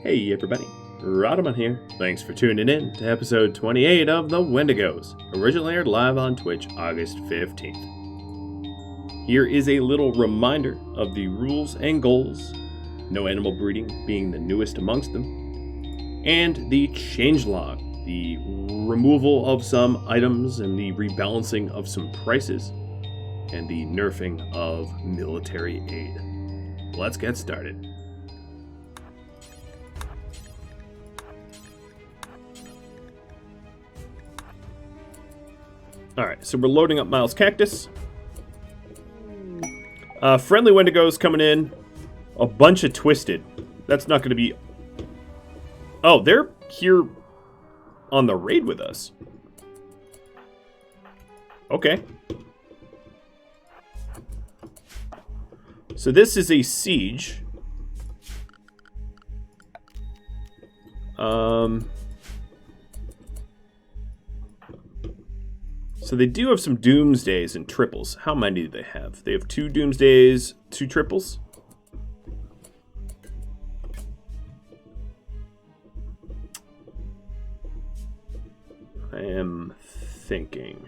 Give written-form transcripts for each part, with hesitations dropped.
Hey everybody, Rhadamant here. Thanks for tuning in to episode 28 of the Wendigos, originally aired live on Twitch August 15th. Here is a little reminder of the rules and goals, no animal breeding being the newest amongst them, and the changelog, the removal of some items and the rebalancing of some prices, and the nerfing of military aid. Let's get started. Alright, so we're loading up Miles' Cactus. Friendly Wendigos coming in. A bunch of Twisted. That's not going to be... Oh, they're here on the raid with us. Okay. So this is a siege. So they do have some Doomsdays and triples. How many do they have? They have 2 Doomsdays, 2 triples. I am thinking.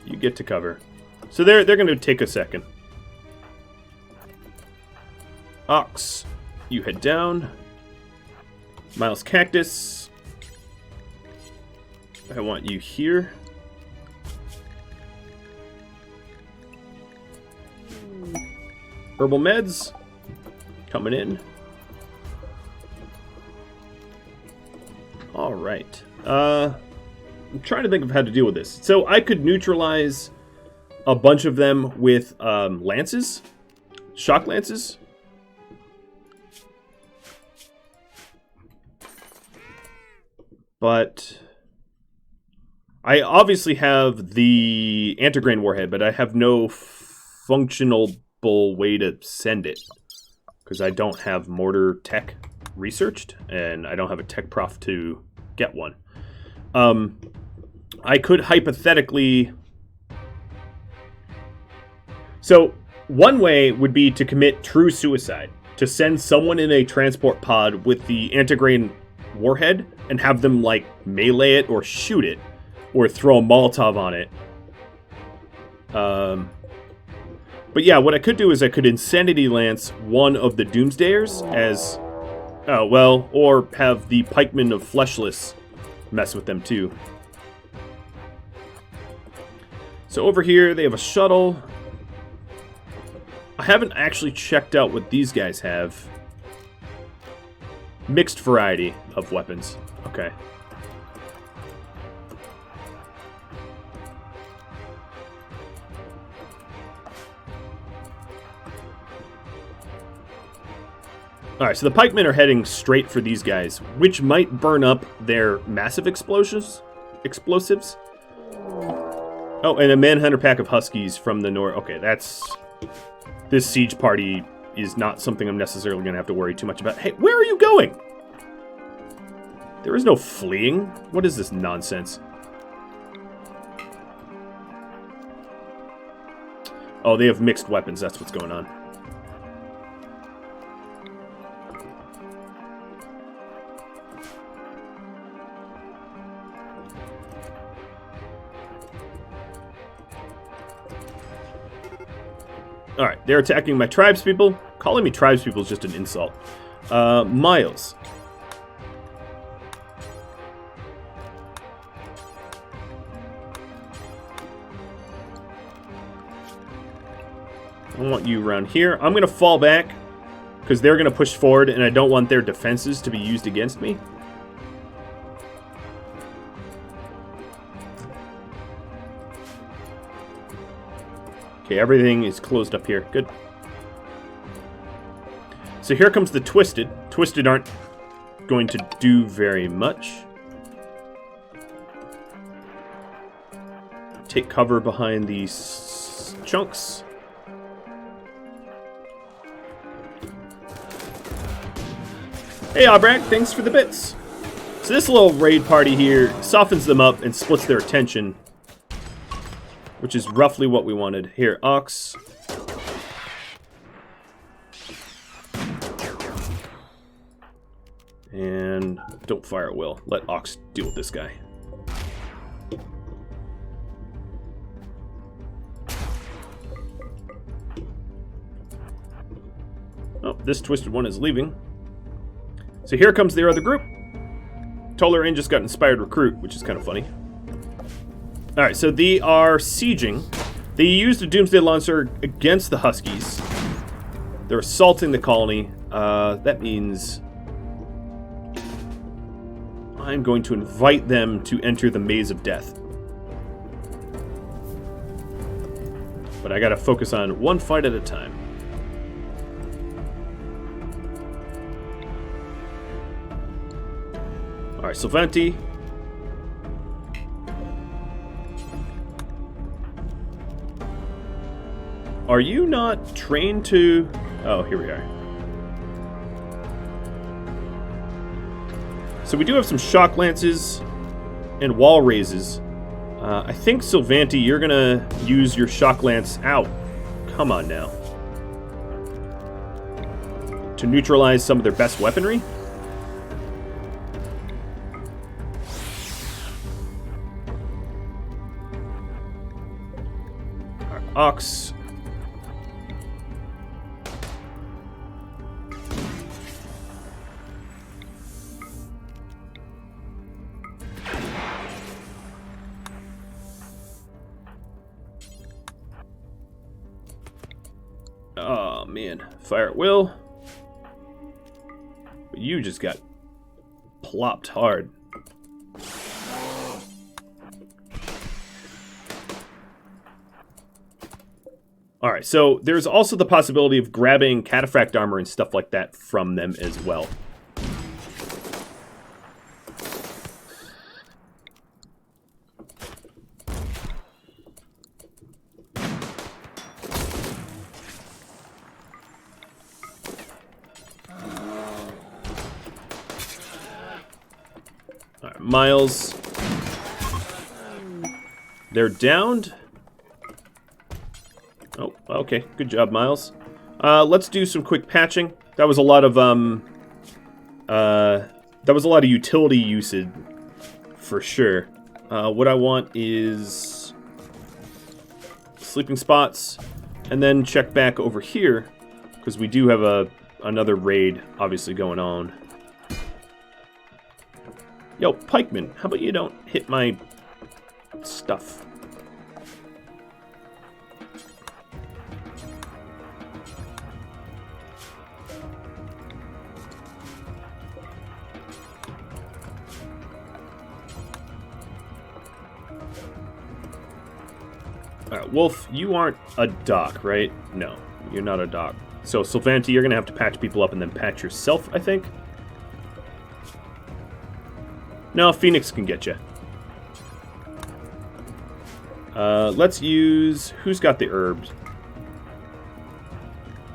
You get to cover. So they're going to take a second. Ox, you head down. Miles' Cactus. I want you here. Herbal Meds. Coming in. Alright. I'm trying to think of how to deal with this. So I could neutralize a bunch of them with lances. Shock lances. But I obviously have the antigrain warhead, but I have no functional way to send it. Because I don't have mortar tech researched, and I don't have a tech-prof to get one. I could hypothetically... So, one way would be to commit true suicide. To send someone in a transport pod with the antigrain warhead and have them like melee it or shoot it or throw a Molotov on it. But yeah, what I could do is I could Insanity Lance one of the Doomsdayers as... Oh, well, or have the Pikemen of Fleshless mess with them too. So over here they have a shuttle. I haven't actually checked out what these guys have. Mixed variety of weapons. Okay. Alright, so the pikemen are heading straight for these guys, which might burn up their massive explosives. Oh, and a manhunter pack of huskies from the north. Okay, that's... This siege party is not something I'm necessarily going to have to worry too much about. Hey, where are you going? There is no fleeing. What is this nonsense? Oh, they have mixed weapons. That's what's going on. Alright, they're attacking my tribespeople. Calling me tribespeople is just an insult. Miles. I want you around here. I'm going to fall back because they're going to push forward and I don't want their defenses to be used against me. Okay, everything is closed up here. Good. So here comes the Twisted. Twisted aren't going to do very much. Take cover behind these chunks. Hey, Abrag, thanks for the bits. So this little raid party here softens them up and splits their attention which is roughly what we wanted. Here, Ox. And don't fire at will. Let Ox deal with this guy. Oh, this twisted one is leaving. So here comes their other group. Tolarin just got inspired recruit, which is kind of funny. Alright, so they are sieging. They used a Doomsday Lancer against the Huskies. They're assaulting the colony. That means I'm going to invite them to enter the Maze of Death. But I gotta focus on one fight at a time. Alright, Sylvanti. Are you not trained to... Oh, here we are. So we do have some shock lances and wall raises. I think, Sylvanti, you're gonna use your shock lance out. Come on now. To neutralize some of their best weaponry? Ox. Oh man, fire at will. But you just got plopped hard. Alright, so there's also the possibility of grabbing cataphract armor and stuff like that from them as well. Alright, Miles. They're downed. Oh, okay. Good job, Miles. Let's do some quick patching. That was a lot of utility usage for sure. What I want is sleeping spots, and then check back over here because we do have another raid obviously going on. Yo, Pikeman, how about you don't hit my stuff? Alright, Wolf, you aren't a doc, right? No, you're not a doc. So, Sylvanti, you're going to have to patch people up and then patch yourself, I think? No, Phoenix can get you. Let's use... Who's got the herbs?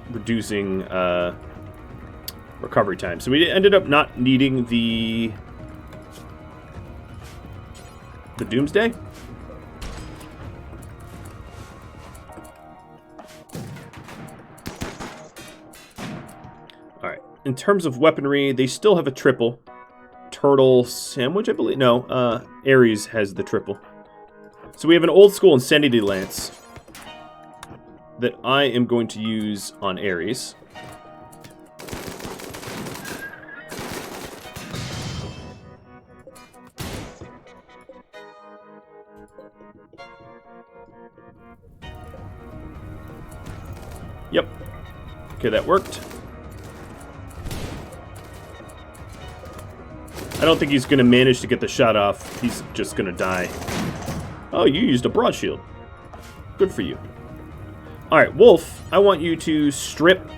Reducing recovery time. So we ended up not needing the Doomsday? Alright. In terms of weaponry, they still have a triple. Turtle Sandwich, I believe. No, Ares has the triple. So we have an old school Insanity Lance that I am going to use on Ares. Yep. Okay, that worked. I don't think he's going to manage to get the shot off. He's just going to die. Oh, you used a broad shield. Good for you. Alright, Wolf, I want you to strip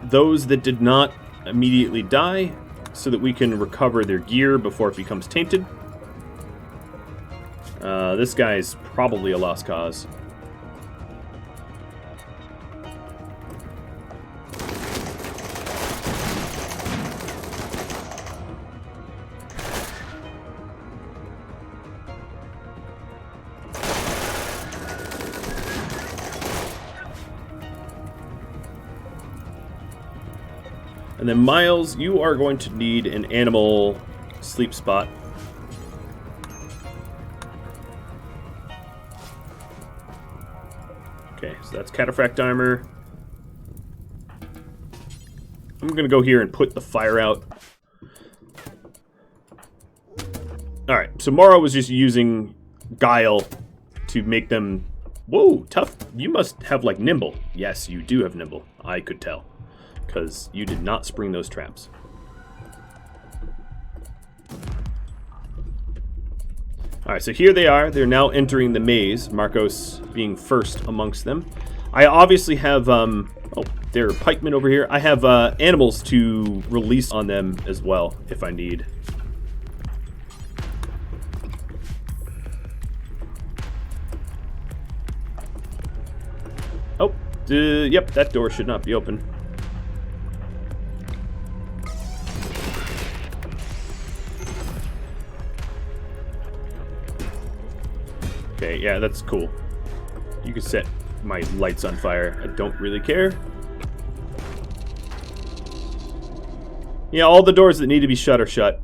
those that did not immediately die so that we can recover their gear before it becomes tainted. This guy is probably a lost cause. And then Miles, you are going to need an animal sleep spot. Okay, so that's cataphract armor. I'm gonna go here and put the fire out. Alright, so Mara was just using Guile to make them... Whoa, tough. You must have, like, Nimble. Yes, you do have Nimble. I could tell. Because you did not spring those traps. Alright, so here they are. They're now entering the maze, Marcos being first amongst them. I obviously have, oh, there are pikemen over here. I have animals to release on them as well, if I need. Oh, yep, that door should not be open. Okay, yeah, that's cool. You can set my lights on fire. I don't really care. Yeah, all the doors that need to be shut are shut.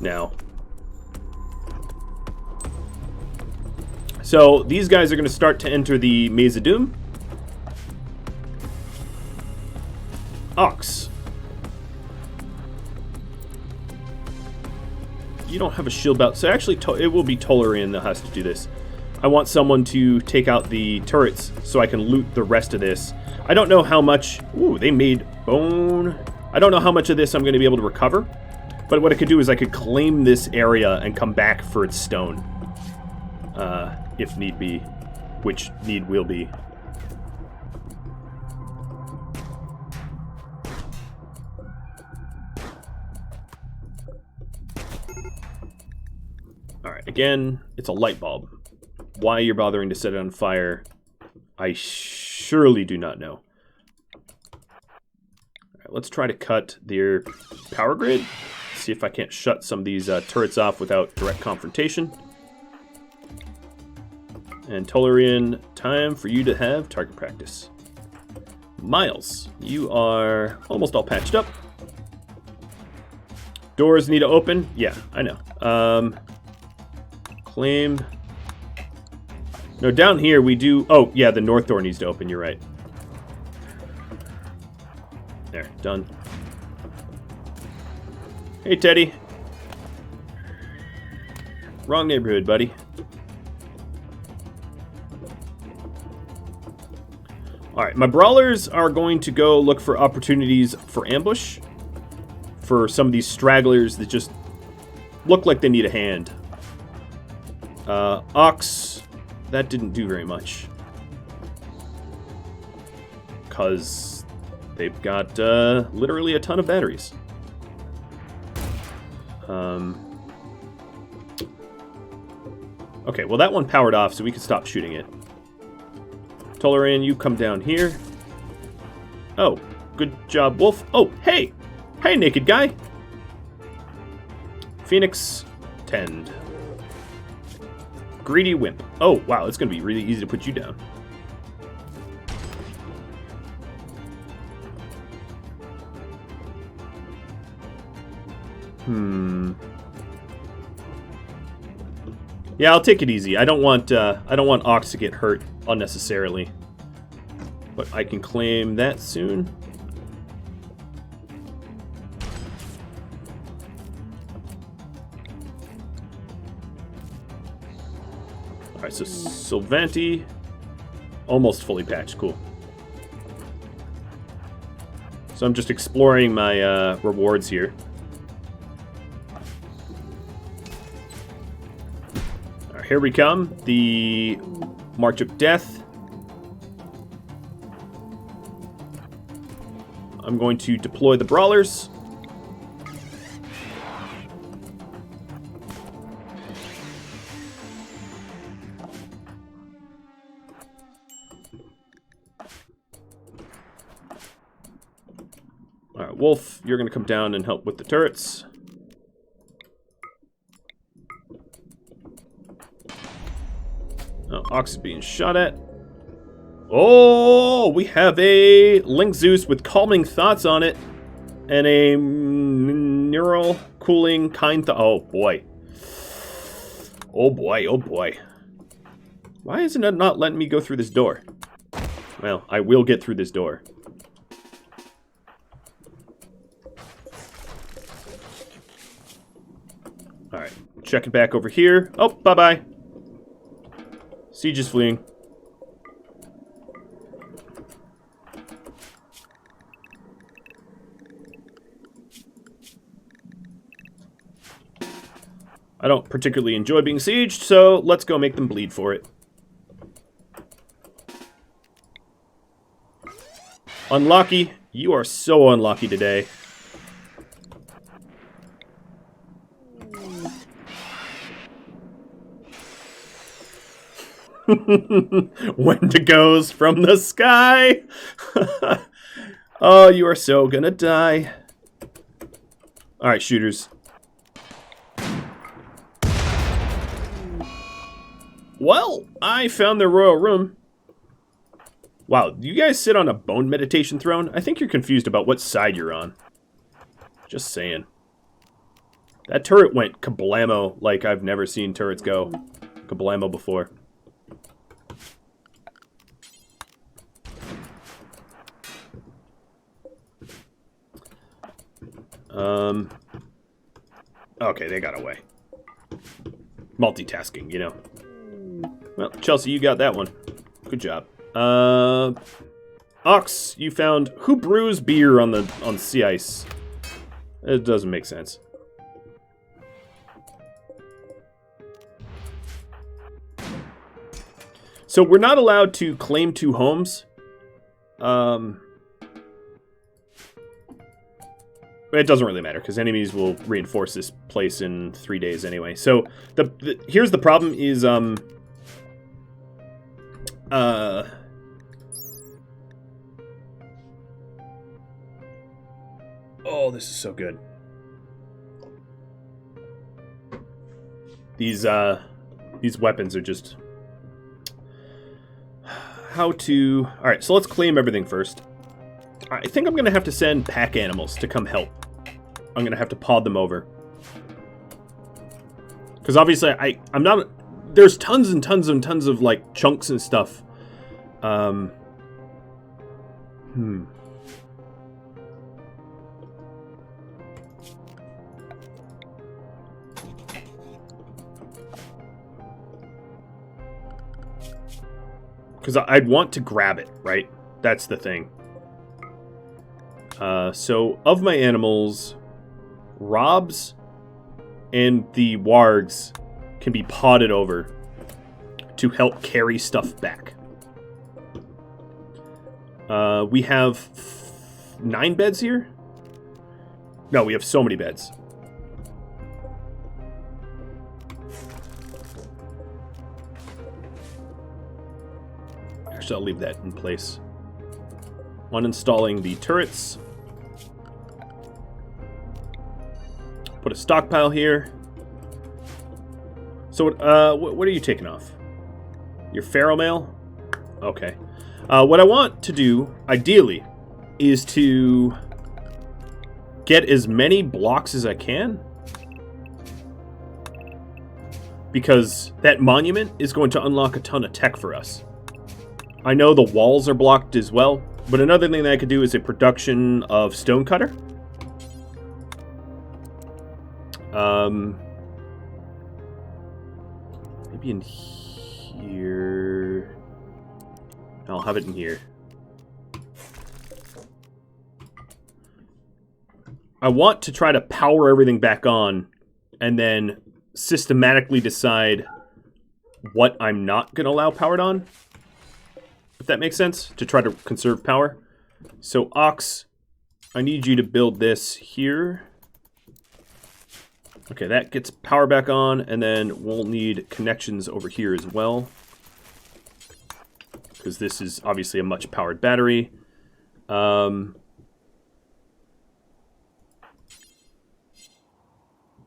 Now. So, these guys are going to start to enter the Maze of Doom. Ox. You don't have a shield belt, so actually it will be Tolarian that has to do this. I want someone to take out the turrets so I can loot the rest of this. I don't know how much... Ooh, they made bone... I don't know how much of this I'm going to be able to recover, but what I could do is I could claim this area and come back for its stone. If need be, which need will be. Alright, again, it's a light bulb. Why you're bothering to set it on fire, I surely do not know. Alright, let's try to cut their power grid. See if I can't shut some of these turrets off without direct confrontation. And Tolarian, time for you to have target practice. Miles, you are almost all patched up. Doors need to open. Yeah, I know. Claim. No, down here we do... Oh, yeah, the north door needs to open. You're right. There, done. Hey, Teddy. Wrong neighborhood, buddy. Alright, my brawlers are going to go look for opportunities for ambush. For some of these stragglers that just look like they need a hand. Ox, that didn't do very much. Because they've got literally a ton of batteries. Okay, well that one powered off, so we can stop shooting it. Tolarian, you come down here. Oh, good job, Wolf. Oh, hey! Hey, naked guy! Phoenix, tend. Greedy wimp. Oh, wow, it's going to be really easy to put you down. Yeah, I'll take it easy. I don't want Ox to get hurt unnecessarily. But I can claim that soon. Alright, so Sylvanti, almost fully patched. Cool. So I'm just exploring my rewards here. Alright, here we come. The March of Death. I'm going to deploy the brawlers. Alright, Wolf, you're going to come down and help with the turrets. Oh, Ox is being shot at. Oh, we have a Link Zeus with calming thoughts on it. And a neural cooling kind oh boy. Oh boy, oh boy. Why isn't it not letting me go through this door? Well, I will get through this door. Alright, checking back over here. Oh, bye-bye. Siege is fleeing. I don't particularly enjoy being sieged, so let's go make them bleed for it. Unlucky. You are so unlucky today. Wendigos from the sky! Oh, you are so gonna die. Alright, shooters. Well, I found the royal room. Wow, do you guys sit on a bone meditation throne? I think you're confused about what side you're on. Just saying. That turret went kablamo like I've never seen turrets go kablamo before. Okay, they got away. Multitasking, you know. Well, Chelsea, you got that one. Good job. Ox, you found who brews beer on sea ice? It doesn't make sense. So we're not allowed to claim 2 homes. It doesn't really matter because enemies will reinforce this place in 3 days anyway. So here's the problem is oh, this is so good. These weapons are just how to. All right, so let's claim everything first. I think I'm gonna have to send pack animals to come help. I'm gonna have to pod them over because obviously I'm not. There's tons and tons and tons of like chunks and stuff. Because I'd want to grab it, right? That's the thing. So, of my animals, Robs and the Wargs can be podded over to help carry stuff back. We have 9 beds here? No, we have so many beds. Actually, I'll leave that in place. Uninstalling the turrets. Put a stockpile here. So, what are you taking off? Your feral mail? Okay. What I want to do, ideally, is to get as many blocks as I can. Because that monument is going to unlock a ton of tech for us. I know the walls are blocked as well, but another thing that I could do is a production of stonecutter. Maybe in here. I'll have it in here. I want to try to power everything back on and then systematically decide what I'm not going to allow powered on. If that makes sense, to try to conserve power. So, Ox, I need you to build this here. Okay, that gets power back on, and then we'll need connections over here as well. Because this is obviously a much powered battery. Okay,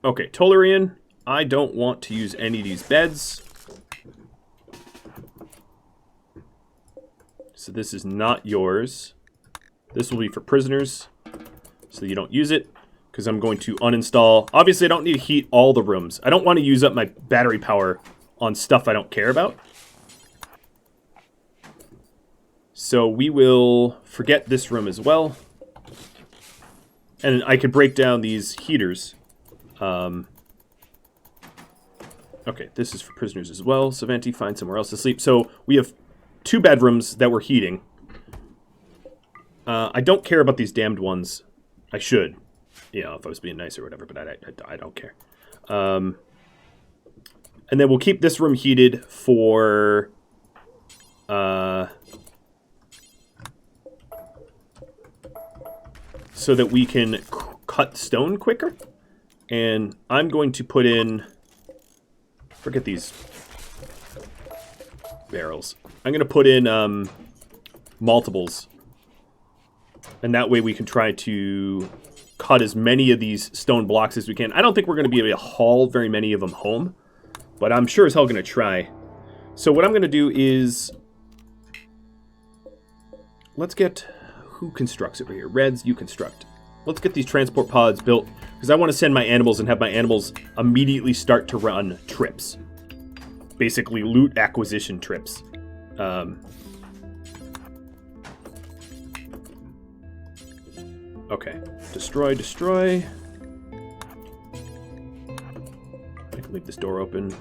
Tolarian, I don't want to use any of these beds. so this is not yours. This will be for prisoners, so you don't use it, because I'm going to uninstall. Obviously, I don't need to heat all the rooms. I don't want to use up my battery power on stuff I don't care about. So we will forget this room as well. And I could break down these heaters. Okay, this is for prisoners as well. Savanti, find somewhere else to sleep. So we have 2 bedrooms that we're heating. I don't care about these damned ones. I should. You know, if I was being nice or whatever, but I don't care. And then we'll keep this room heated for... so that we can cut stone quicker. And I'm going to put in... Forget these barrels. I'm going to put in multiples. And that way we can try to cut as many of these stone blocks as we can. I don't think we're going to be able to haul very many of them home. But I'm sure as hell going to try. So what I'm going to do is... Let's get... Who constructs over here? Reds, you construct. Let's get these transport pods built, because I want to send my animals and have my animals immediately start to run trips. Basically, loot acquisition trips. Okay. Destroy, destroy. I can leave this door open.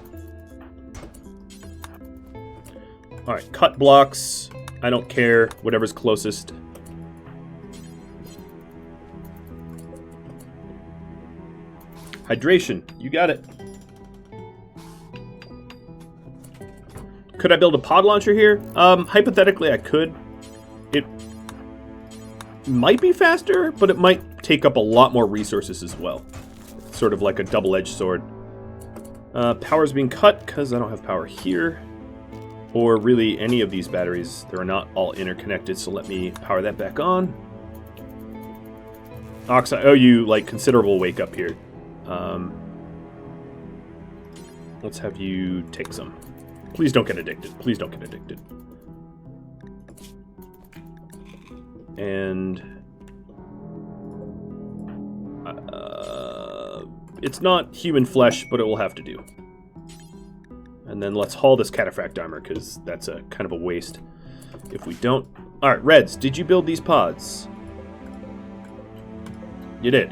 Alright, cut blocks. I don't care. Whatever's closest. Hydration. You got it. Could I build a pod launcher here? Hypothetically, I could. It might be faster, but it might take up a lot more resources as well. Sort of like a double-edged sword. Power's being cut because I don't have power here. Or really any of these batteries. They're not all interconnected, so let me power that back on. Ox, I owe you, like, considerable wake up here. Let's have you take some. Please don't get addicted. Please don't get addicted. And... it's not human flesh, but it will have to do. And then let's haul this cataphract armor, because that's a kind of a waste if we don't. Alright, Reds, did you build these pods? You did.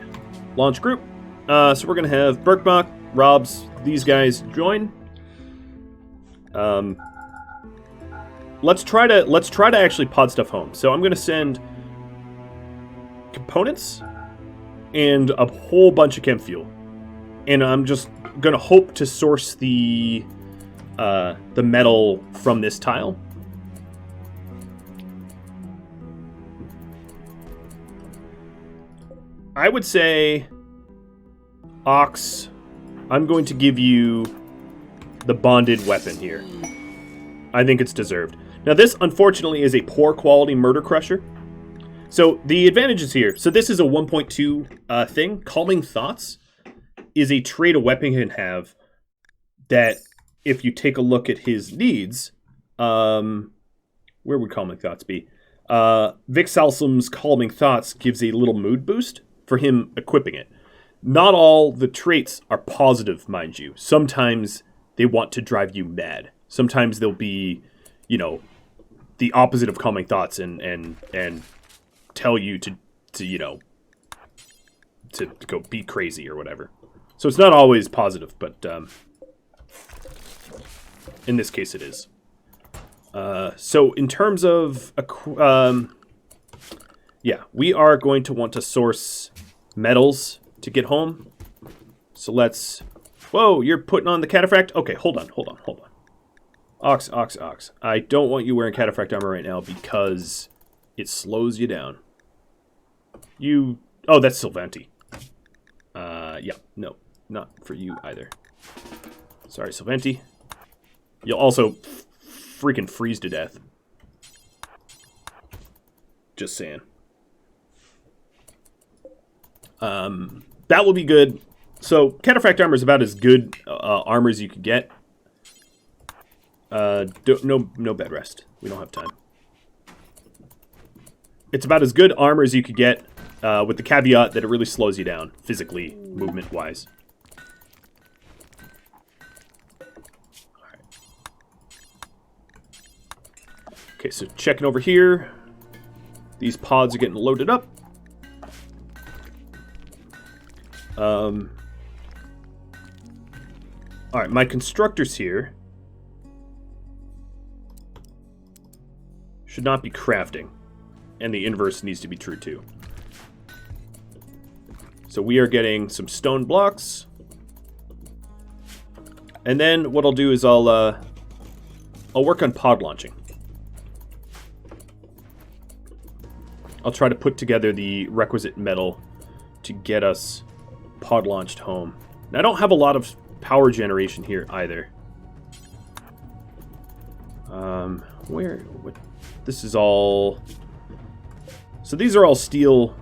Launch group. So we're going to have Berkbach, Robs, these guys join. Let's try to actually pod stuff home. So I'm going to send components and a whole bunch of chem fuel. And I'm just going to hope to source the metal from this tile. I would say, Ox, I'm going to give you the bonded weapon here. I think it's deserved. Now this, unfortunately, is a poor quality murder crusher. So the advantages here. So this is a 1.2 thing. Calming Thoughts is a trait a weapon can have that, if you take a look at his needs, where would Calming Thoughts be? Vic Salsum's Calming Thoughts gives a little mood boost for him equipping it. Not all the traits are positive, mind you. Sometimes they want to drive you mad. Sometimes they'll be, you know, the opposite of Calming Thoughts and tell you to you know, to go be crazy or whatever. So it's not always positive, but in this case it is. So in terms of yeah, we are going to want to source metals to get home. So let's... Whoa, you're putting on the cataphract? Okay, hold on. Ox. I don't want you wearing cataphract armor right now because it slows you down. You... Oh, that's Sylvanti. Yeah, no, not for you either. Sorry, Sylvanti. You'll also freaking freeze to death. Just saying. That will be good. So, cataphract armor is about as good armor as you could get. No bed rest. We don't have time. It's about as good armor as you could get, with the caveat that it really slows you down, physically, movement-wise. Okay, so checking over here. These pods are getting loaded up. Alright, my constructors here should not be crafting. And the inverse needs to be true too. So we are getting some stone blocks. And then what I'll do is I'll work on pod launching. I'll try to put together the requisite metal to get us pod launched home. Now, I don't have a lot of power generation here either. This is all... So these are all steel.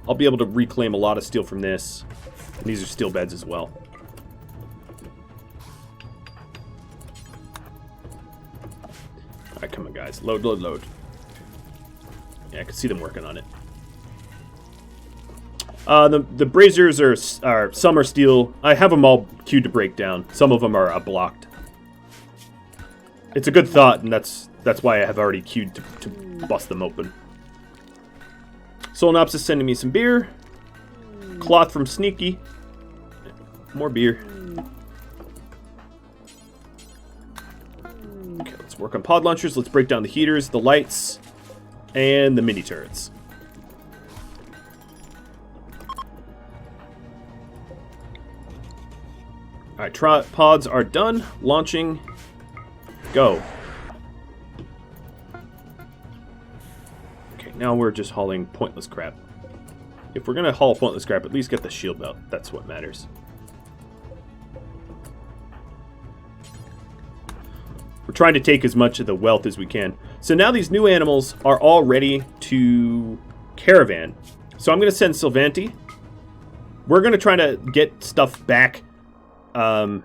I'll be able to reclaim a lot of steel from this. And these are steel beds as well. Alright, come on guys. Load, load, load. Yeah, I can see them working on it. The braziers are some are steel. I have them all queued to break down. Some of them are blocked. It's a good thought, and that's why I have already queued to bust them open. Solnops is sending me some beer. Cloth from Sneaky. More beer. Okay, let's work on pod launchers. Let's break down the heaters, the lights, and the mini turrets. Alright, pods are done. Launching. Go. Okay, now we're just hauling pointless crap. If we're gonna haul pointless crap, at least get the shield belt. That's what matters. We're trying to take as much of the wealth as we can. So now these new animals are all ready to caravan. So I'm going to send Sylvanti. We're going to try to get stuff back as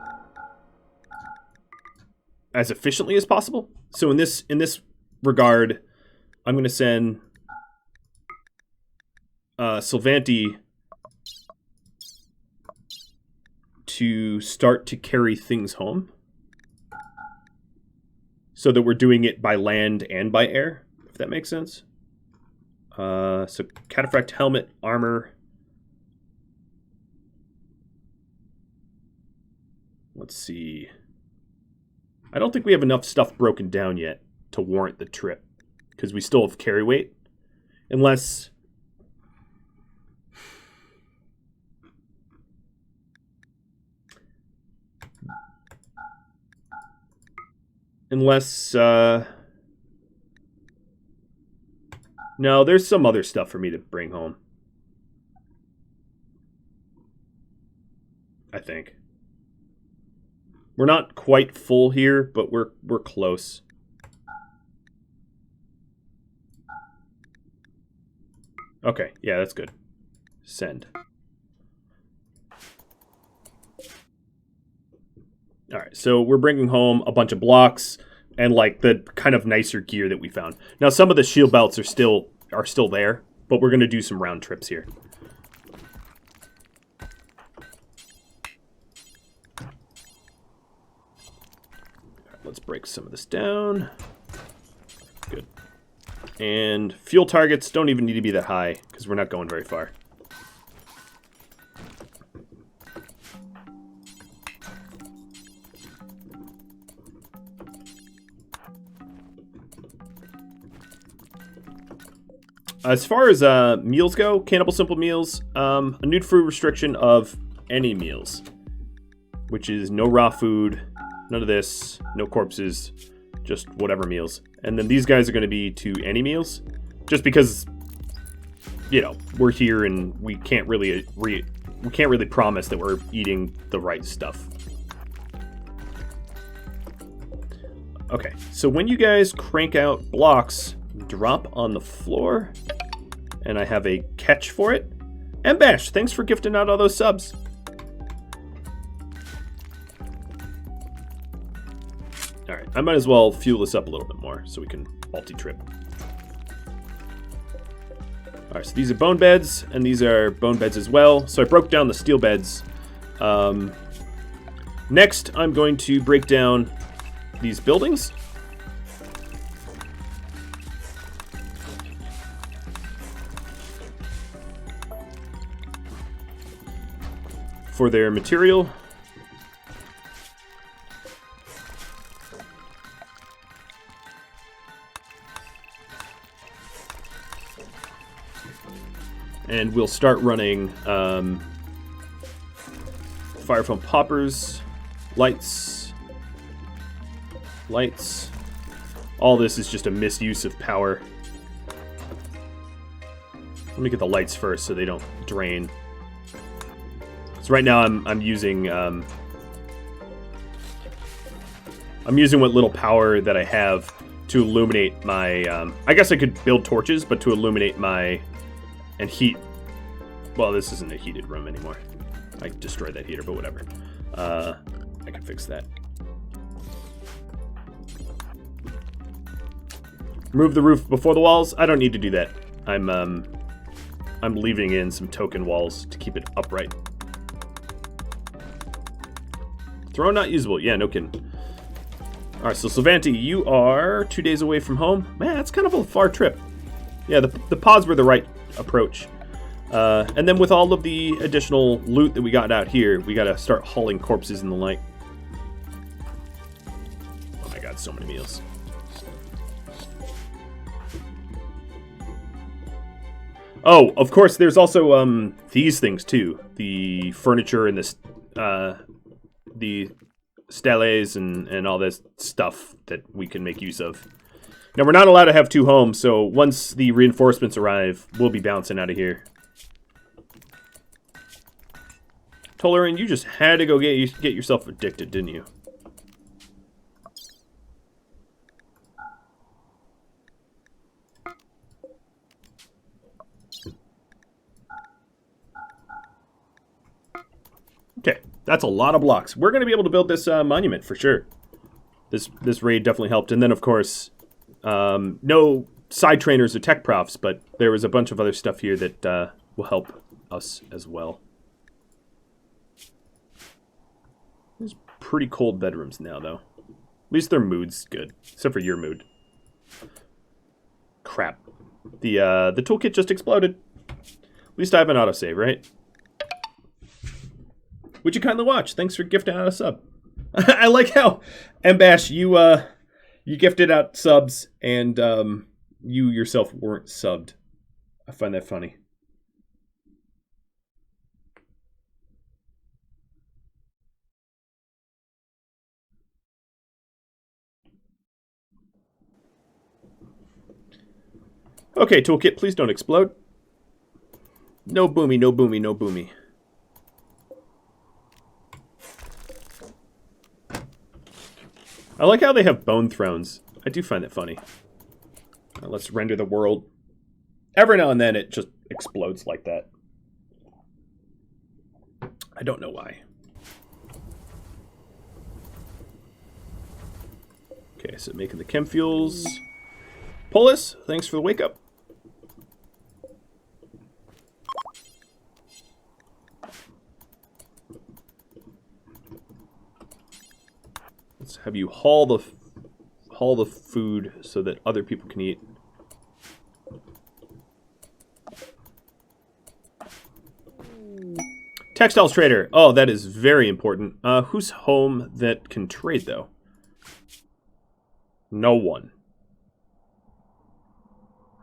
efficiently as possible. So in this regard, I'm going to send Sylvanti to start to carry things home, so that we're doing it by land and by air, if that makes sense. So cataphract helmet, armor. Let's see. I don't think we have enough stuff broken down yet to warrant the trip, because we still have carry weight. Unless... no, there's some other stuff for me to bring home. I think. We're not quite full here, but we're close. Okay, yeah, that's good. Send. Alright, so we're bringing home a bunch of blocks and like the kind of nicer gear that we found. Now some of the shield belts are still there, but we're going to do some round trips here. Let's break some of this down. Good. And fuel targets don't even need to be that high because we're not going very far. As far as meals go, Cannibal Simple Meals, a nude food restriction of any meals, which is no raw food, none of this, no corpses, just whatever meals. And then these guys are going to be to any meals, just because, you know, we're here and we can't really promise that we're eating the right stuff. Okay, so when you guys crank out blocks, drop on the floor, and I have a catch for it. And Bash, thanks for gifting out all those subs. Alright, I might as well fuel this up a little bit more so we can multi-trip. Alright, so these are bone beds, and these are bone beds as well. So I broke down the steel beds. Next, I'm going to break down these buildings. For their material. And we'll start running fire foam poppers, lights. All this is just a misuse of power. Let me get the lights first so they don't drain. So right now I'm using what little power that I have to illuminate my. I guess I could build torches, but to illuminate my and heat. Well, this isn't a heated room anymore. I destroyed that heater, but whatever. I can fix that. Remove the roof before the walls. I don't need to do that. I'm leaving in some token walls to keep it upright. Throne not usable. Yeah, no kidding. Alright, so Sylvanti, you are 2 days away from home. Man, that's kind of a far trip. Yeah, the pods were the right approach. And then with all of the additional loot that we got out here, we gotta start hauling corpses and the like. Oh my god, so many meals. Oh, of course, there's also these things too. The furniture and the steles and all this stuff that we can make use of. Now, we're not allowed to have 2 homes, so once the reinforcements arrive, we'll be bouncing out of here. Toleran, you just had to go get yourself addicted, didn't you? Okay, that's a lot of blocks. We're going to be able to build this monument for sure. This raid definitely helped. And then, of course, no side trainers or tech profs, but there was a bunch of other stuff here that will help us as well. There's pretty cold bedrooms now, though. At least their mood's good, except for your mood. Crap. The toolkit just exploded. At least I have an autosave, right? Would you kindly watch? Thanks for gifting out a sub. I like how, Mbash, you gifted out subs, and you yourself weren't subbed. I find that funny. Okay, toolkit, please don't explode. No boomy, no boomy, no boomy. I like how they have bone thrones. I do find that funny. Let's render the world. Every now and then it just explodes like that. I don't know why. Okay, so making the chem fuels. Polis, thanks for the wake up. Let's have you haul the food so that other people can eat. Textiles trader. Oh, that is very important. Who's home that can trade, though? No one.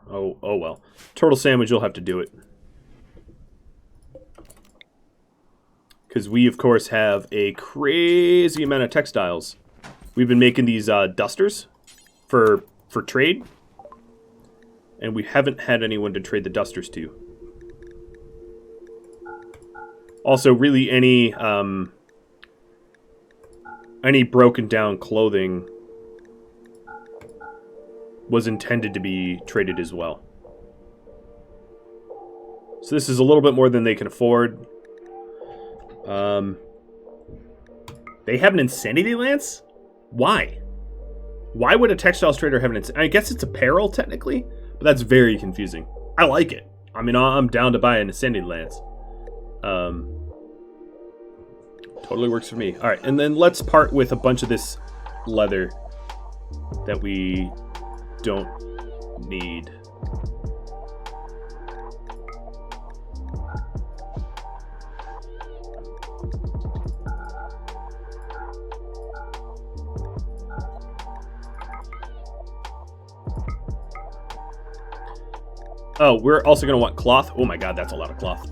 Oh well. Turtle sandwich, you'll have to do it. Because we, of course, have a crazy amount of textiles. We've been making these dusters for trade. And we haven't had anyone to trade the dusters to. Also, really, any broken down clothing was intended to be traded as well. So this is a little bit more than they can afford. They have an Insanity Lance? Why? Why would a textiles trader have an Insanity? I guess it's apparel, technically, but that's very confusing. I like it. I mean, I'm down to buy an ascending lance. Totally works for me. All right, and then let's part with a bunch of this leather that we don't need. Oh, we're also going to want cloth. Oh my god, that's a lot of cloth.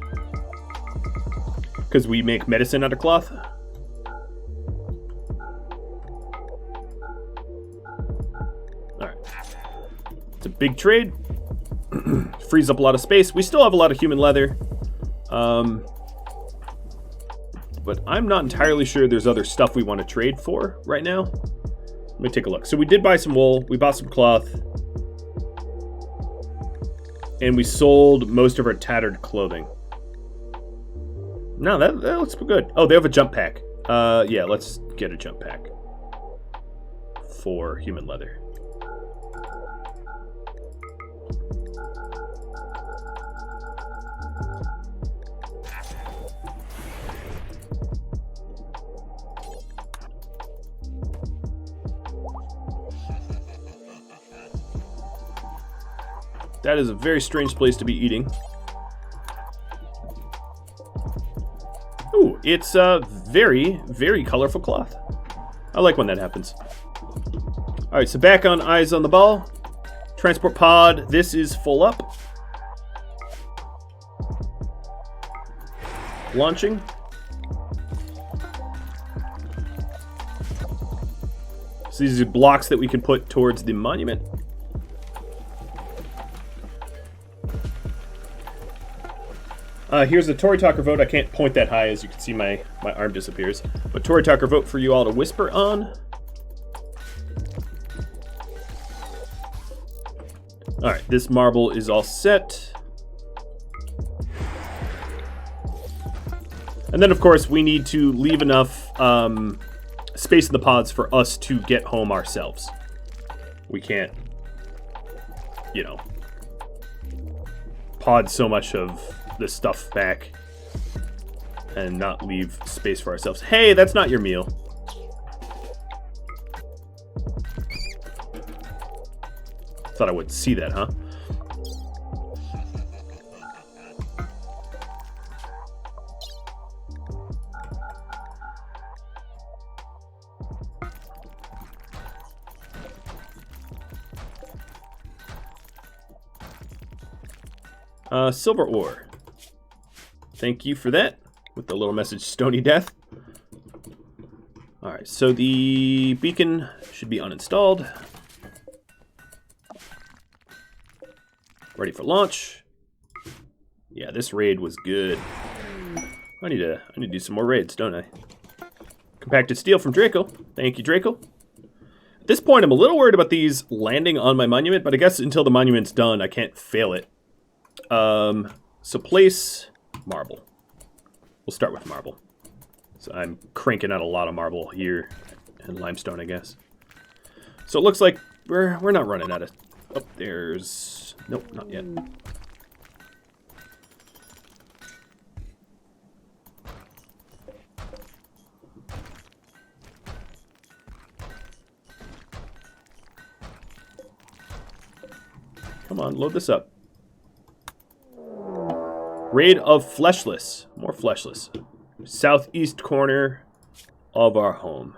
Because we make medicine out of cloth. Alright. It's a big trade. Frees up a lot of space. We still have a lot of human leather. But I'm not entirely sure there's other stuff we want to trade for right now. Let me take a look. So we did buy some wool. We bought some cloth. And we sold most of our tattered clothing. No, that looks good. Oh, they have a jump pack. Yeah, let's get a jump pack for human leather. That is a very strange place to be eating. Ooh, it's very, very colorful cloth. I like when that happens. Alright, so back on eyes on the ball. Transport pod, this is full up. Launching. So these are blocks that we can put towards the monument. Here's the Tory Talker vote. I can't point that high, as you can see my arm disappears. But Tory Talker vote for you all to whisper on. Alright, this marble is all set. And then, of course, we need to leave enough space in the pods for us to get home ourselves. We can't, you know, pod so much of this stuff back and not leave space for ourselves. Hey, that's not your meal. Thought I would see that, huh? Silver ore. Thank you for that. With the little message, Stony Death. Alright, so the beacon should be uninstalled. Ready for launch. Yeah, this raid was good. I need to do some more raids, don't I? Compacted steel from Draco. Thank you, Draco. At this point, I'm a little worried about these landing on my monument, but I guess until the monument's done, I can't fail it. So place marble. We'll start with marble. So I'm cranking out a lot of marble here and limestone, I guess. So it looks like we're not running out of. Oh, there's nope, not yet. Come on, load this up. Raid of Fleshless. More Fleshless. Southeast corner of our home.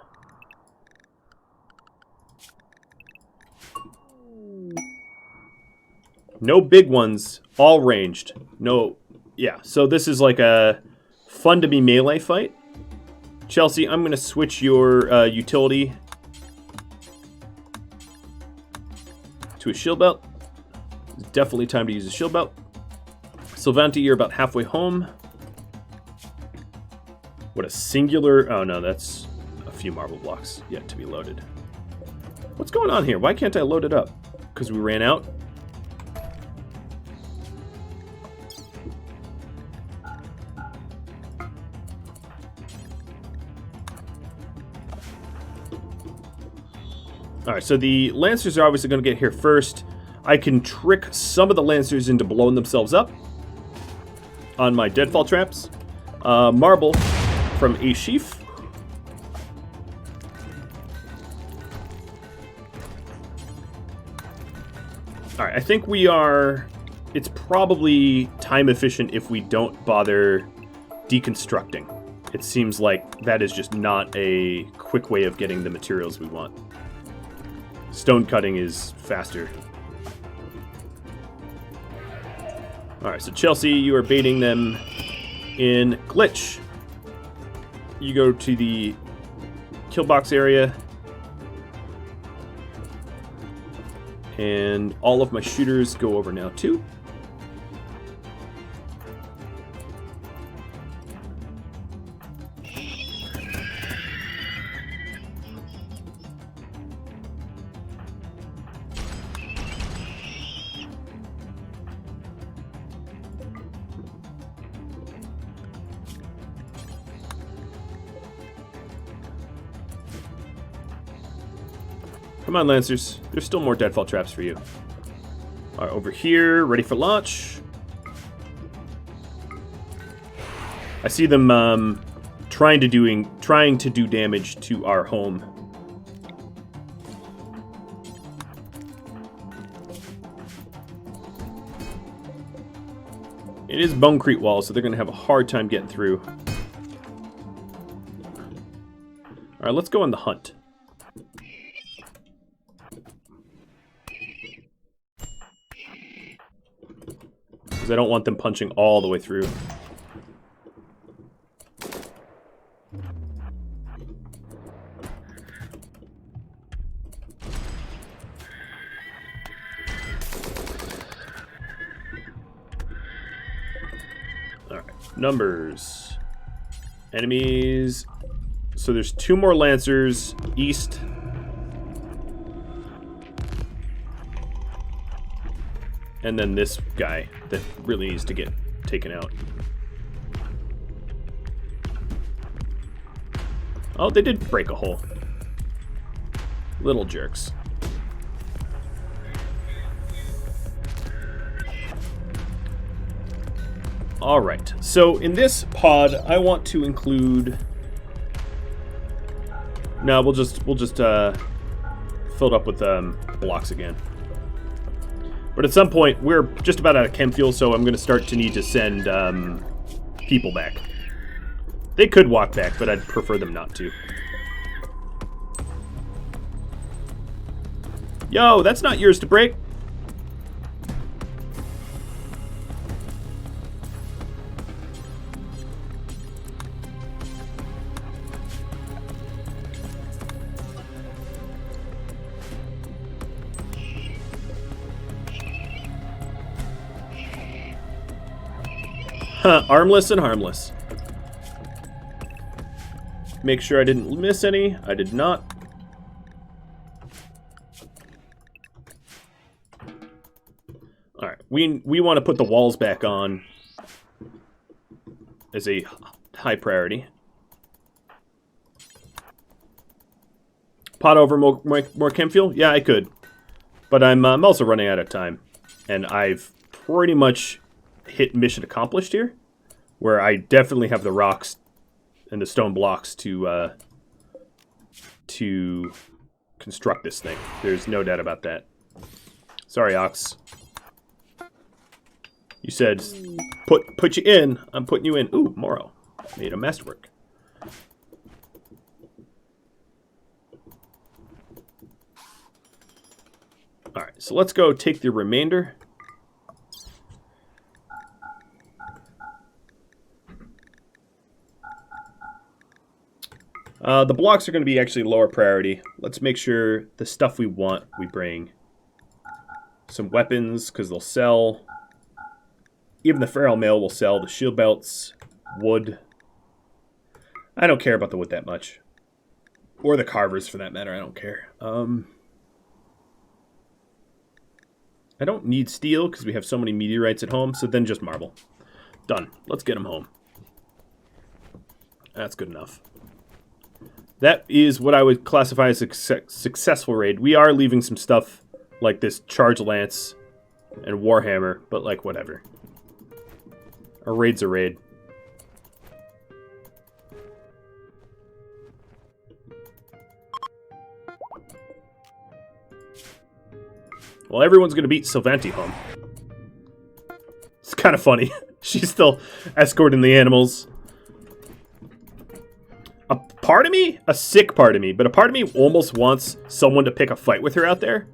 No big ones. All ranged. No. Yeah, so this is like a fun-to-be melee fight. Chelsea, I'm going to switch your utility to a shield belt. It's definitely time to use a shield belt. Sylvanti, you're about halfway home. What a singular... Oh, no, that's a few marble blocks yet to be loaded. What's going on here? Why can't I load it up? Because we ran out? Alright, so the Lancers are obviously going to get here first. I can trick some of the Lancers into blowing themselves up. on my deadfall traps. Marble from a sheaf. Alright, I think we are... It's probably time efficient if we don't bother deconstructing. It seems like that is just not a quick way of getting the materials we want. Stone cutting is faster. Alright, so Chelsea, you are baiting them in glitch. You go to the kill box area. And all of my shooters go over now too. Come on, Lancers. There's still more deadfall traps for you. All right, over here, ready for launch. I see them trying to do damage to our home. It is bonecrete wall, so they're going to have a hard time getting through. All right, let's go on the hunt. Because I don't want them punching all the way through. Alright, numbers. Enemies. So there's 2 more Lancers east. And then this guy that really needs to get taken out. Oh, they did break a hole. Little jerks. Alright, so in this pod, I want to include... No, we'll just fill it up with blocks again. But at some point, we're just about out of chem fuel, so I'm going to start to need to send people back. They could walk back, but I'd prefer them not to. Yo, that's not yours to break. Armless and harmless. Make sure I didn't miss any. I did not. Alright, we want to put the walls back on as a high priority. Pot over more chem fuel? Yeah, I could. But I'm also running out of time. And I've pretty much hit mission accomplished here, where I definitely have the rocks and the stone blocks to construct this thing. There's no doubt about that. Sorry, Ox. You said put you in. I'm putting you in. Ooh, Morrow. Made a masterwork. Alright, so let's go take the remainder. The blocks are going to be actually lower priority. Let's make sure the stuff we want we bring. Some weapons, because they'll sell. Even the feral mail will sell. The shield belts, wood. I don't care about the wood that much. Or the carvers, for that matter. I don't care. I don't need steel, because we have so many meteorites at home. So then just marble. Done. Let's get them home. That's good enough. That is what I would classify as a successful raid. We are leaving some stuff like this Charge Lance and Warhammer, but like whatever. A raid's a raid. Well, everyone's gonna beat Sylvanti home. It's kind of funny. She's still escorting the animals. A part of me, a sick part of me, but a part of me almost wants someone to pick a fight with her out there.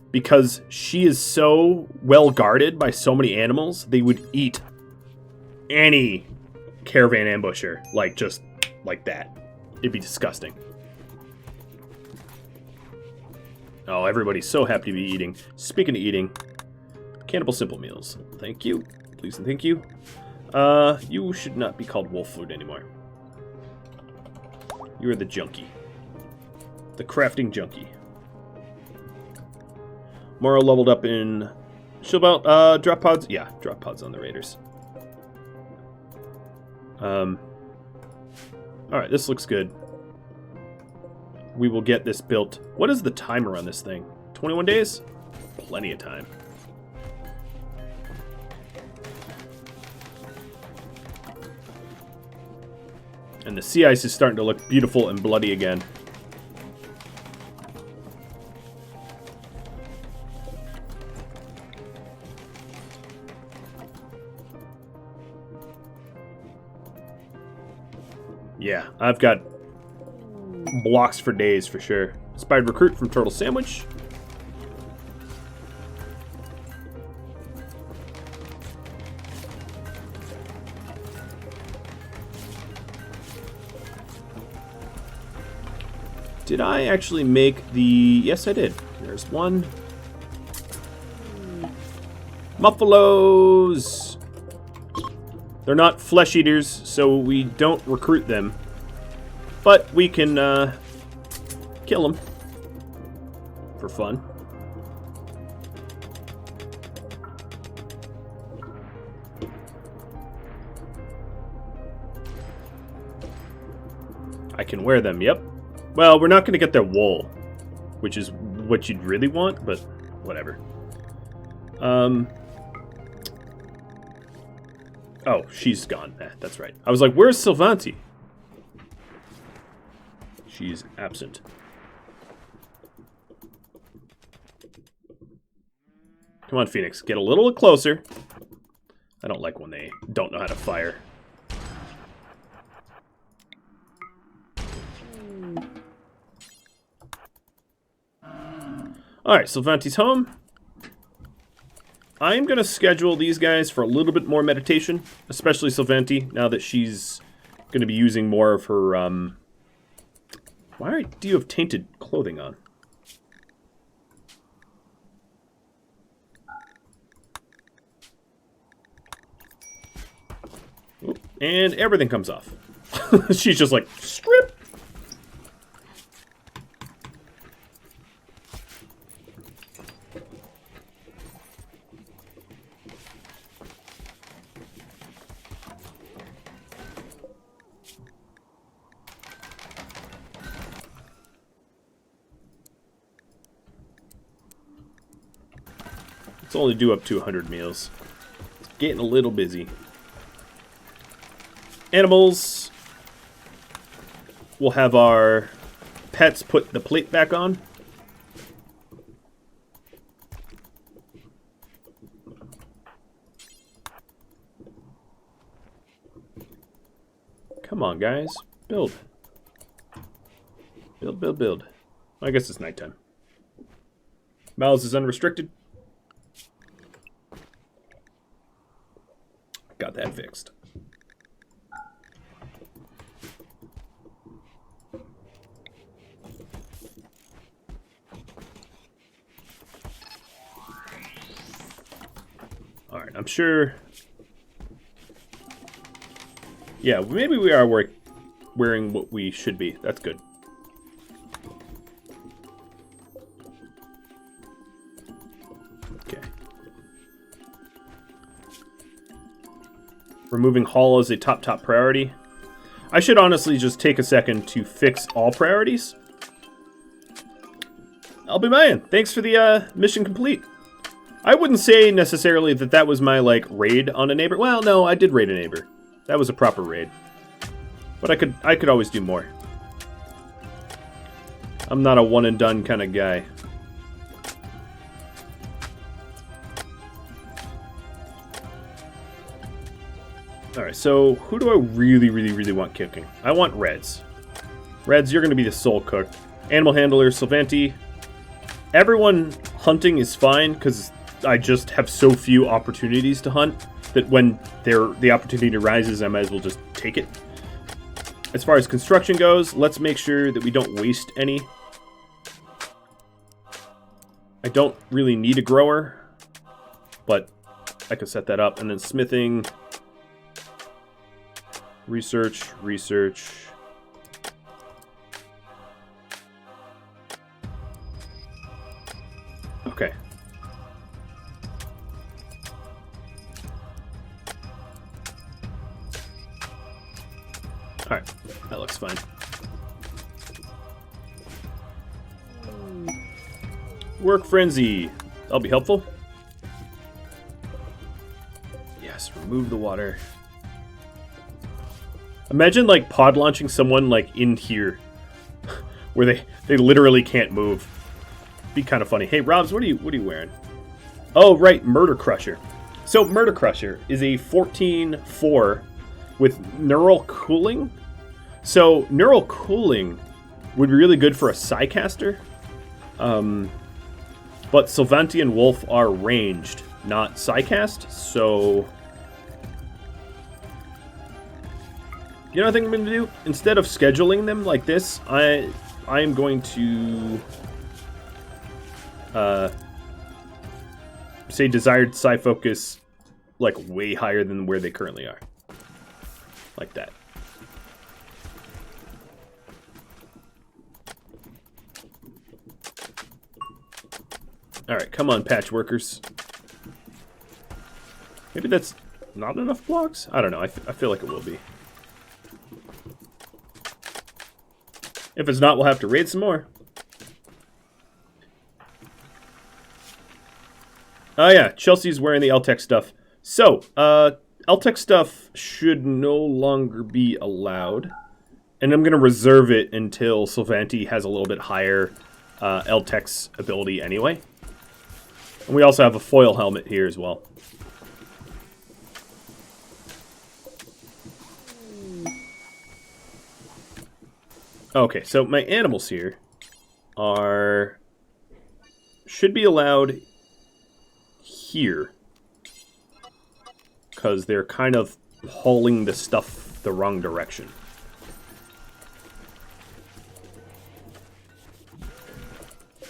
Because she is so well guarded by so many animals, they would eat any caravan ambusher. Like, just like that. It'd be disgusting. Oh, everybody's so happy to be eating. Speaking of eating, cannibal simple meals. Thank you. Please and thank you. You should not be called wolf food anymore. You are the junkie. The crafting junkie. Moro leveled up in Shieldbolt. Drop pods? Yeah, drop pods on the raiders. Alright, this looks good. We will get this built. What is the timer on this thing? 21 days? Plenty of time. And the sea ice is starting to look beautiful and bloody again. Yeah, I've got blocks for days for sure. Inspired recruit from Turtle Sandwich. Did I actually make the... Yes, I did. There's one. Muffalos! They're not flesh eaters, so we don't recruit them. But we can kill them for fun. I can wear them, yep. Well, we're not going to get their wool, which is what you'd really want, but whatever. Oh, she's gone. That's right. I was like, where's Sylvanti? She's absent. Come on, Phoenix. Get a little closer. I don't like when they don't know how to fire. Alright, Sylvanti's home. I'm going to schedule these guys for a little bit more meditation, especially Sylvanti, now that she's going to be using more of her... Why do you have tainted clothing on? Oop, and everything comes off. She's just like, strip! Let's only do up to 100 meals. It's getting a little busy. Animals. We'll have our pets put the plate back on. Come on, guys. Build. Build, build, build. I guess it's nighttime. Mouths is unrestricted. Got that fixed. Alright, I'm sure... Yeah, maybe we are wearing what we should be. That's good. Okay. Removing Hall is a top priority. I should honestly just take a second to fix all priorities. I'll be mine. Thanks for the mission complete. I wouldn't say necessarily that that was my, like, raid on a neighbor. Well, no, I did raid a neighbor. That was a proper raid. But I could always do more. I'm not a one-and-done kind of guy. Alright, so who do I really, really, really want kicking? I want Reds. Reds, you're going to be the soul cook. Animal handler, Sylvanti. Everyone hunting is fine, because I just have so few opportunities to hunt that when the opportunity arises, I might as well just take it. As far as construction goes, let's make sure that we don't waste any. I don't really need a grower, but I could set that up. And then smithing... Research. Okay. Alright, that looks fine. Work frenzy. That'll be helpful. Yes, remove the water. Imagine, like, pod launching someone, like, in here. Where they literally can't move. Be kind of funny. Hey, Robs, what are you wearing? Oh, right, Murder Crusher. So, Murder Crusher is a 14-4 with neural cooling. So, neural cooling would be really good for a Psycaster. But Sylvanti and Wolf are ranged, not Psycast, so... You know what I think I'm going to do? Instead of scheduling them like this, I am going to say desired psi focus like way higher than where they currently are. Like that. Alright, come on, patch workers. Maybe that's not enough blocks? I don't know, I feel like it will be. If it's not, we'll have to raid some more. Oh yeah, Chelsea's wearing the LTech stuff. So, LTech stuff should no longer be allowed. And I'm going to reserve it until Sylvanti has a little bit higher LTech's ability anyway. And we also have a foil helmet here as well. Okay, so my animals here should be allowed here. Because they're kind of hauling the stuff the wrong direction.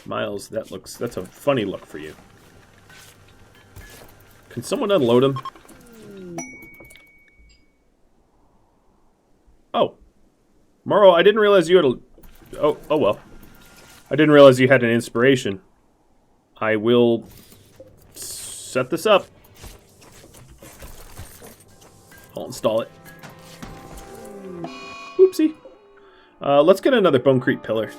Miles, that's a funny look for you. Can someone unload him? Oh. Morrow, I didn't realize you had a... Oh well. I didn't realize you had an inspiration. I will set this up. I'll install it. Oopsie. Let's get another Bonecrete pillar.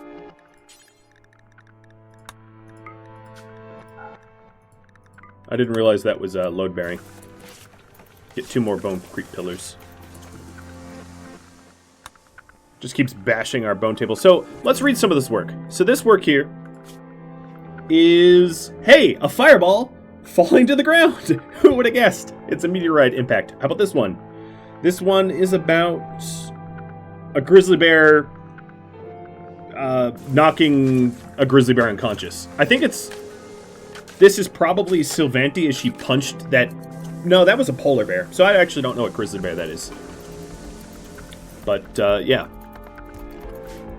I didn't realize that was load bearing. Get 2 more Bonecrete pillars. Just keeps bashing our bone table. So, let's read some of this work. So this work here is... Hey! A fireball falling to the ground! Who would have guessed? It's a meteorite impact. How about this one? This one is about a grizzly bear knocking a grizzly bear unconscious. I think it's... This is probably Sylvanti as she punched that... No, that was a polar bear. So I actually don't know what grizzly bear that is. But, yeah.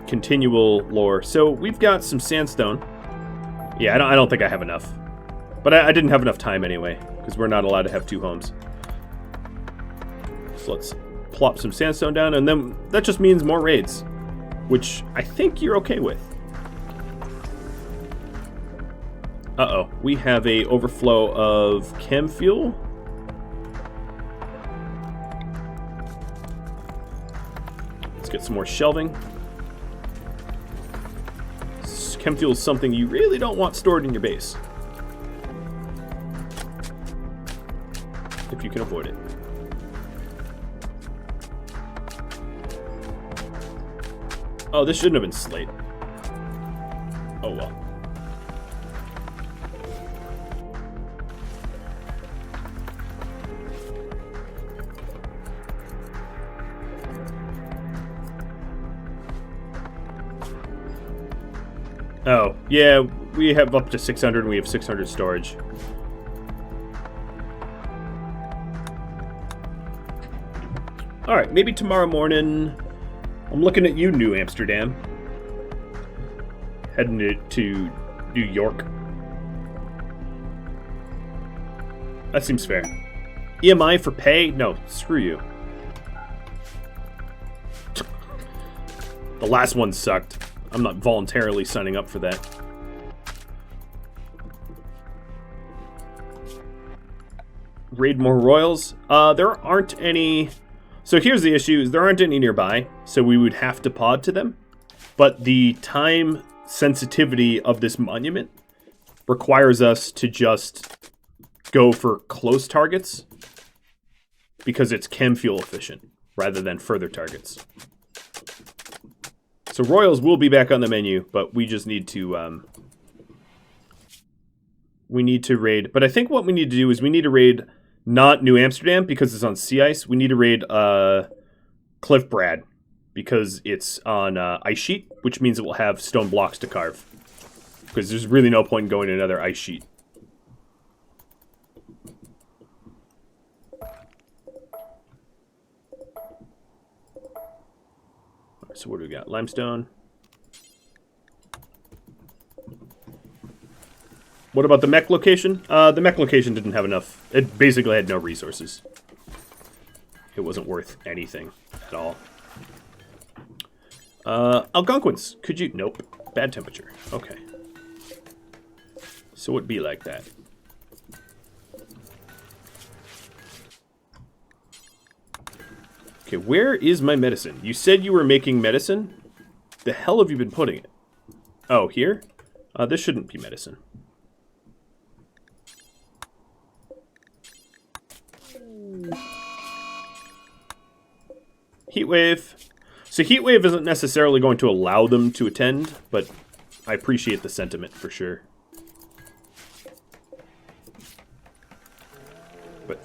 Continual lore. So we've got some sandstone. Yeah, I don't think I have enough. But I didn't have enough time anyway, because we're not allowed to have 2 homes. So let's plop some sandstone down, and then that just means more raids. Which I think you're okay with. Uh-oh. We have a overflow of chem fuel. Let's get some more shelving. Chem fuel is something you really don't want stored in your base. if you can avoid it. Oh, this shouldn't have been slate. Oh well. Oh, yeah, we have up to 600 and we have 600 storage. Alright, maybe tomorrow morning. I'm looking at you, New Amsterdam. Heading to New York. That seems fair. EMI for pay? No, screw you. The last one sucked. I'm not voluntarily signing up for that. Raid more royals? There aren't any... So here's the issue, is there aren't any nearby, so we would have to pod to them. But the time sensitivity of this monument requires us to just go for close targets because it's chem fuel efficient rather than further targets. So royals will be back on the menu, but we just need to raid. But I think what we need to do is we need to raid not New Amsterdam because it's on sea ice. We need to raid Cliff Brad because it's on ice sheet, which means it will have stone blocks to carve. Because there's really no point in going to another ice sheet. So what do we got? Limestone. What about the mech location? The mech location didn't have enough. It basically had no resources. It wasn't worth anything at all. Algonquins. Could you... Nope. Bad temperature. Okay. So it'd be like that. Okay, where is my medicine? You said you were making medicine? The hell have you been putting it? Oh, here? This shouldn't be medicine. Heatwave. So Heatwave isn't necessarily going to allow them to attend, but I appreciate the sentiment for sure. But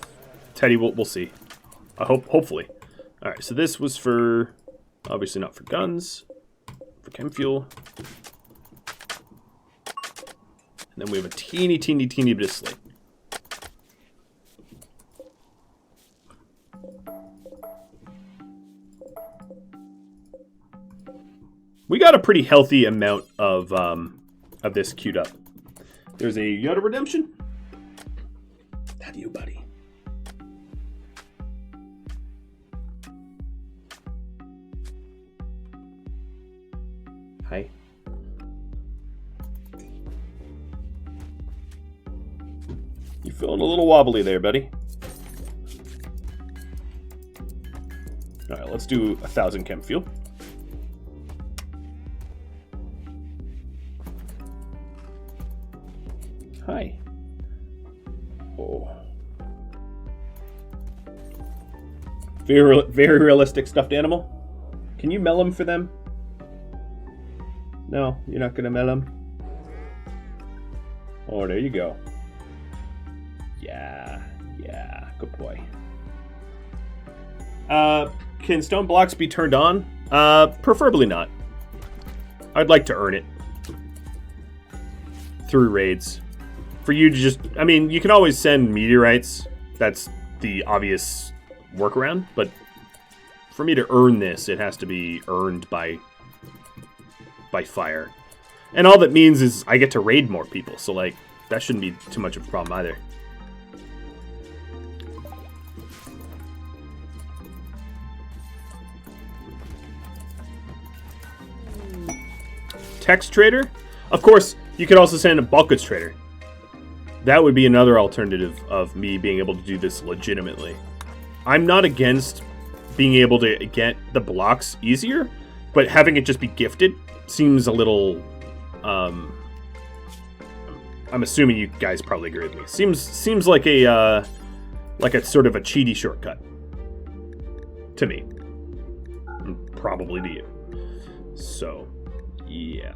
Teddy, we'll see. Hopefully. Alright, so this was for, obviously not for guns, for chem fuel. And then we have a teeny bit of slate. We got a pretty healthy amount of this queued up. There's a Yoda Redemption. Have you, buddy? Hi. You feeling a little wobbly there, buddy? Alright, let's do 1,000 chem fuel. Hi. Oh. Very realistic stuffed animal. Can you mel him for them? No, you're not gonna mel him. Oh, there you go. Yeah, good boy. Can stone blocks be turned on? Preferably not. I'd like to earn it through raids. For you to just, I mean, you can always send meteorites. That's the obvious workaround. But for me to earn this, it has to be earned by fire. And all that means is I get to raid more people. So, like, that shouldn't be too much of a problem either. Text trader? Of course, you could also send a bulk goods trader. That would be another alternative of me being able to do this legitimately. I'm not against being able to get the blocks easier, but having it just be gifted seems a little... I'm assuming you guys probably agree with me. Seems like a Like it's sort of a cheaty shortcut. To me. And probably to you. So, yeah.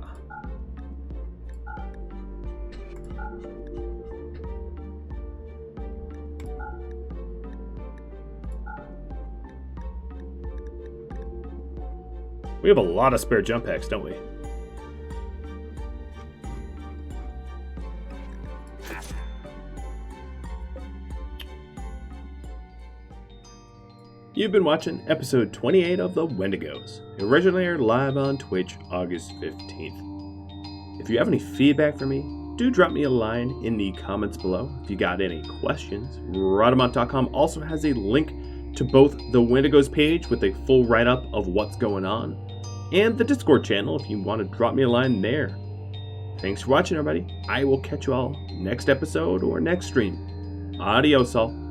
We have a lot of spare jump packs, don't we? You've been watching episode 28 of the Wendigos, originally aired live on Twitch August 15th. If you have any feedback for me, do drop me a line in the comments below. If you got any questions, Rhadamant.com also has a link to both the Wendigos page with a full write-up of what's going on, and the Discord channel if you want to drop me a line there. Thanks for watching, everybody. I will catch you all next episode or next stream. Adios all.